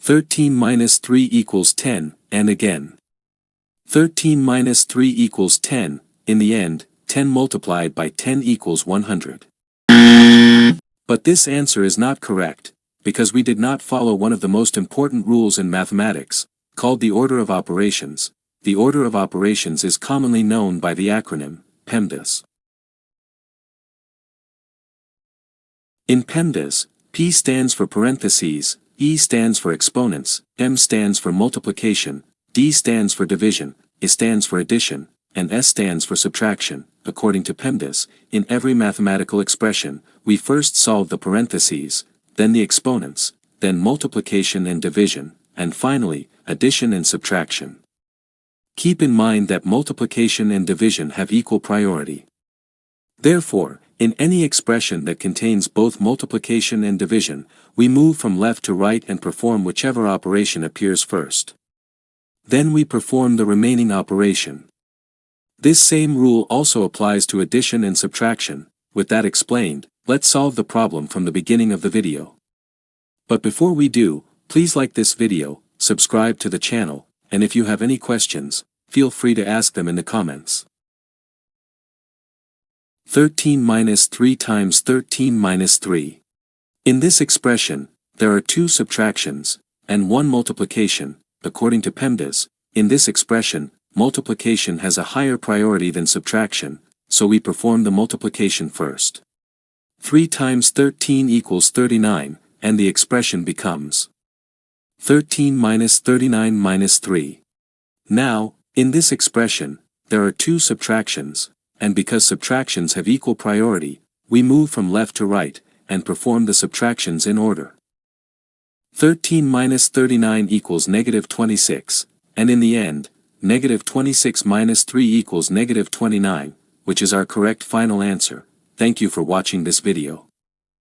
13 minus 3 equals 10, and again. 13 minus 3 equals 10, in the end, 10 multiplied by 10 equals 100. But this answer is not correct, because we did not follow one of the most important rules in mathematics, called the order of operations. The order of operations is commonly known by the acronym, PEMDAS. In PEMDAS, P stands for parentheses, E stands for exponents, M stands for multiplication, D stands for division, I stands for addition, and S stands for subtraction. According to PEMDAS, in every mathematical expression, we first solve the parentheses, then the exponents, then multiplication and division, and finally, addition and subtraction. Keep in mind that multiplication and division have equal priority. Therefore, in any expression that contains both multiplication and division, we move from left to right and perform whichever operation appears first. Then we perform the remaining operation. This same rule also applies to addition and subtraction. With that explained, let's solve the problem from the beginning of the video. But before we do, please like this video, subscribe to the channel, and if you have any questions, feel free to ask them in the comments. 13 minus 3 times 13 minus 3. In this expression, there are 2 subtractions, and 1 multiplication. According to PEMDAS, in this expression, multiplication has a higher priority than subtraction, so we perform the multiplication first. 3 times 13 equals 39, and the expression becomes 13 minus 39 minus 3. Now, in this expression, there are 2 subtractions, and because subtractions have equal priority, we move from left to right, and perform the subtractions in order. 13 minus 39 equals negative 26, and in the end, negative 26 minus 3 equals negative 29, which is our correct final answer. Thank you for watching this video.